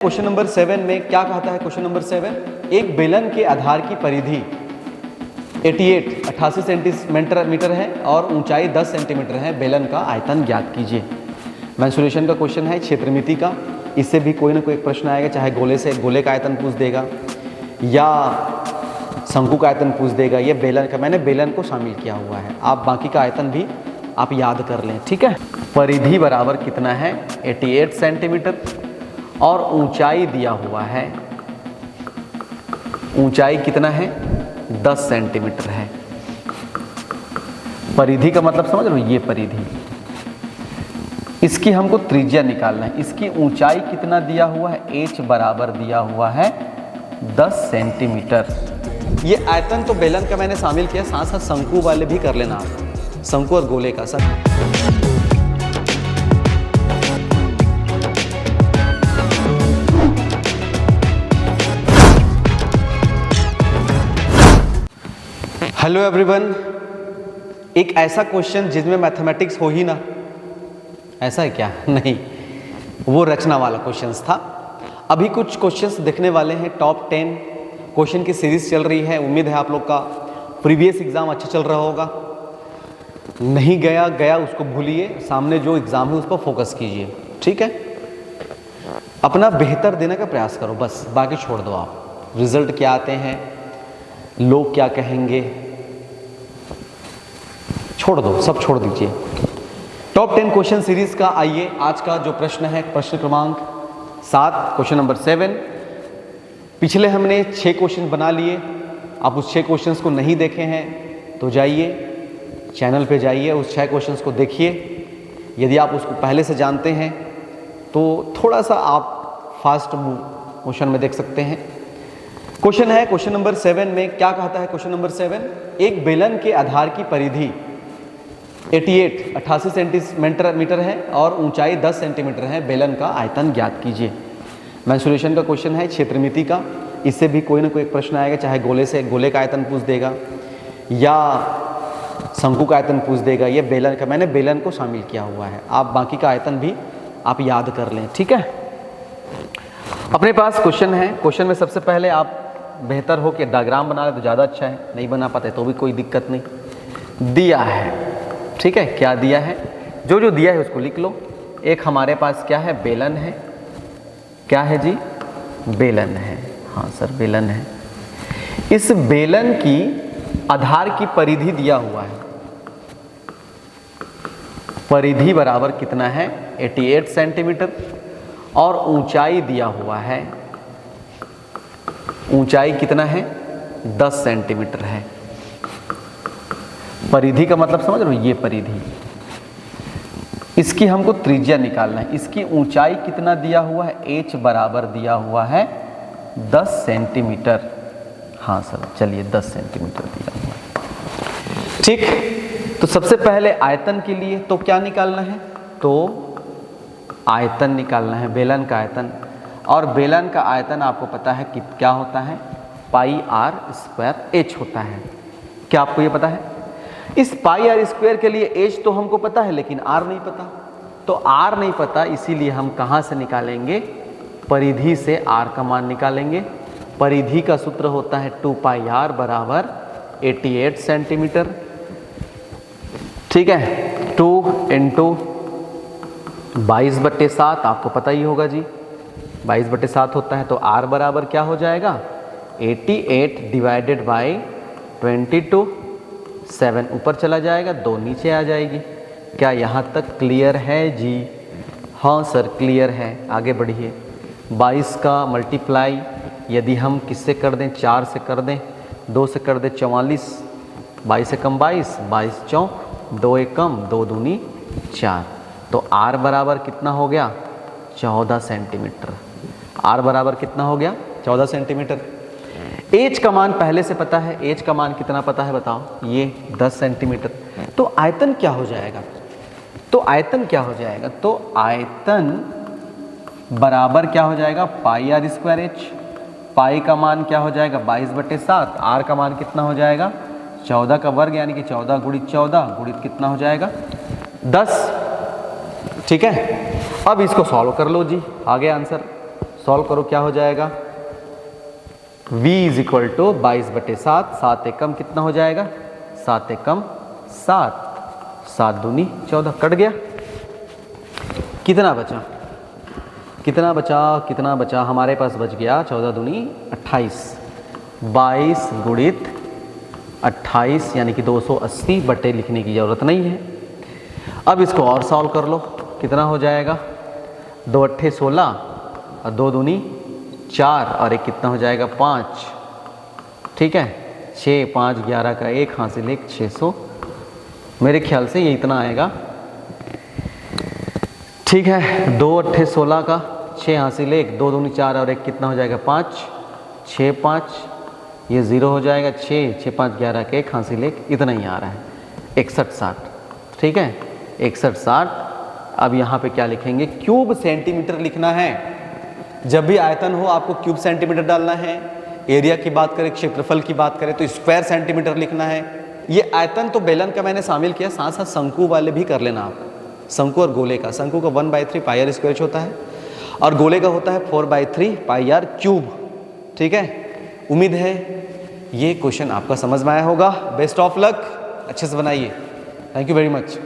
Question number 7 में क्या कहता है? क्वेश्चन नंबर 7, एक बेलन के आधार की परिधि 88 सेंटीमीटर है और ऊंचाई 10 सेंटीमीटर है। बेलन का आयतन ज्ञात कीजिए। मेंसुरेशन का क्वेश्चन है, क्षेत्रमिति का। इससे भी कोई ना कोई प्रश्न आएगा, चाहे गोले का आयतन पूछ देगा या शंकु का आयतन पूछ देगा, या बेलन का। मैंने बेलन को शामिल किया हुआ है, आप बाकी का आयतन भी आप याद कर लें, ठीक है। परिधि बराबर कितना है? 88 सेंटीमीटर और ऊंचाई दिया हुआ है, ऊंचाई कितना है? 10 सेंटीमीटर है। परिधि का मतलब समझ रहे हो, ये परिधि। इसकी हमको त्रिज्या निकालना है। इसकी ऊंचाई कितना दिया हुआ है? h बराबर दिया हुआ है 10 सेंटीमीटर। ये आयतन तो बेलन का मैंने शामिल किया, साथ साथ शंकु वाले भी कर लेना आप, शंकु और गोले का सब। हेलो एवरीवन, एक ऐसा क्वेश्चन जिसमें मैथमेटिक्स हो ही ना, ऐसा है क्या? नहीं, वो रचना वाला क्वेश्चंस था। अभी कुछ क्वेश्चंस देखने वाले हैं। टॉप 10 क्वेश्चन की सीरीज चल रही है। उम्मीद है आप लोग का प्रीवियस एग्जाम अच्छा चल रहा होगा। नहीं गया उसको भूलिए, सामने जो एग्जाम है उस पर फोकस कीजिए, ठीक है। अपना बेहतर देने का प्रयास करो, बस बाकी छोड़ दो आप। रिजल्ट क्या आते हैं, लोग क्या कहेंगे, छोड़ दो, सब छोड़ दीजिए। टॉप 10 क्वेश्चन सीरीज का आइए आज का जो प्रश्न है, प्रश्न क्रमांक 7, क्वेश्चन नंबर 7। पिछले हमने 6 क्वेश्चन बना लिए। आप उस 6 क्वेश्चंस को नहीं देखे हैं तो जाइए चैनल पे जाइए, उस 6 क्वेश्चंस को देखिए। यदि आप उसको पहले से जानते हैं तो थोड़ा सा आप फास्ट मोशन में देख सकते हैं। क्वेश्चन है क्वेश्चन नंबर 7 में क्या कहता है? क्वेश्चन नंबर 7, एक बेलन के आधार की परिधि 88 सेंटीमीटर है और ऊंचाई 10 सेंटीमीटर है। बेलन का आयतन ज्ञात कीजिए। मेंसुरेशन का क्वेश्चन है, क्षेत्रमिति का। इससे भी कोई ना कोई प्रश्न आएगा, चाहे गोले का आयतन पूछ देगा या शंकु का आयतन पूछ देगा, या बेलन का। मैंने बेलन को शामिल किया हुआ है, आप बाकी का आयतन भी आप याद कर लें, ठीक है। अपने पास क्वेश्चन है। क्वेश्चन में सबसे पहले आप बेहतर हो कि डायग्राम बना ले तो ज़्यादा अच्छा है, नहीं बना पाते तो भी कोई दिक्कत नहीं। दिया है, ठीक है। क्या दिया है? जो दिया है उसको लिख लो। एक हमारे पास क्या है? बेलन है। क्या है जी? बेलन है। हाँ सर, बेलन है। इस बेलन की आधार की परिधि दिया हुआ है। परिधि बराबर कितना है? 88 सेंटीमीटर और ऊंचाई दिया हुआ है, ऊंचाई कितना है? 10 सेंटीमीटर है। परिधि का मतलब समझ रहे हो, ये परिधि। इसकी हमको त्रिज्या निकालना है। इसकी ऊंचाई कितना दिया हुआ है? h बराबर दिया हुआ है 10 सेंटीमीटर। हाँ सर, चलिए 10 सेंटीमीटर दिया हुआ है, ठीक। तो सबसे पहले आयतन के लिए तो क्या निकालना है? तो आयतन निकालना है, बेलन का आयतन। और बेलन का आयतन आपको पता है कि क्या होता है? पाई आर स्क्वायर h होता है। क्या आपको ये पता है? इस पाई आर स्क्वायर के लिए h तो हमको पता है, लेकिन r नहीं पता। तो r नहीं पता, इसीलिए हम कहाँ से निकालेंगे? परिधि से r का मान निकालेंगे। परिधि का सूत्र होता है 2 पाई r बराबर 88 सेंटीमीटर, ठीक है। 2 इंटू 22/7, आपको पता ही होगा जी, 22/7 होता है। तो r बराबर क्या हो जाएगा? 88 डिवाइडेड बाई 22, 7 ऊपर चला जाएगा, 2 नीचे आ जाएगी। क्या यहाँ तक क्लियर है जी? हाँ सर, क्लियर है। आगे बढ़िए। 22 का मल्टीप्लाई यदि हम किससे कर दें? 4 से कर दें, 2 से कर दें 44, 22 से कम 22, 22 चौक, 2 एक कम, 2 दूनी 4। तो r बराबर कितना हो गया? 14 सेंटीमीटर। r बराबर कितना हो गया? 14 सेंटीमीटर। h का मान पहले से पता है। h का मान कितना पता है बताओ? ये 10 सेंटीमीटर। तो आयतन क्या हो जाएगा? तो आयतन क्या हो जाएगा? तो आयतन बराबर क्या हो जाएगा? पाई आर स्क्वायर h। पाई का मान क्या हो जाएगा? 22/7। r का मान कितना हो जाएगा? 14 का वर्ग, यानी कि 14 गुणित 14 गुणित कितना हो जाएगा? 10, ठीक है। अब इसको सॉल्व कर लो जी, आ गया आंसर। सॉल्व करो, क्या हो जाएगा, v इज इक्वल टू 22/7, 7 एकम कितना हो जाएगा, 7 एकम 7, 7 दूनी 14, कट गया। कितना बचा, कितना बचा, कितना बचा, हमारे पास बच गया 14 दूनी 28, 22 गुणित 28 यानी कि 280 बटे लिखने की ज़रूरत नहीं है। अब इसको और सॉल्व कर लो, कितना हो जाएगा, 2 अट्ठे 16 और 2 दूनी 4 और एक कितना हो जाएगा 5, ठीक है, 6 5 11 का 1 हासिल 1, 600, मेरे ख्याल से ये इतना आएगा, ठीक है। 2 अट्ठे 16 का 6 हासिल 1, 2 दूनी 4 और एक कितना हो जाएगा 5, 6 5, ये 0 हो जाएगा, 6 6 5 11 का 1 हासिल 1, इतना ही आ रहा है, 61 60, ठीक है, 61 60। अब यहाँ पे क्या लिखेंगे, क्यूब सेंटीमीटर लिखना है। जब भी आयतन हो आपको क्यूब सेंटीमीटर डालना है, एरिया की बात करें, क्षेत्रफल की बात करें तो स्क्वायर सेंटीमीटर लिखना है। ये आयतन तो बेलन का मैंने शामिल किया, साथ साथ शंकु वाले भी कर लेना आप, शंकु और गोले का। शंकु का 1/3 पाई आर स्क्वायर होता है और गोले का होता है 4/3 पाई आर क्यूब, ठीक है। उम्मीद है ये क्वेश्चन आपका समझ में आया होगा। बेस्ट ऑफ लक, अच्छे से बनाइए। Thank you very much.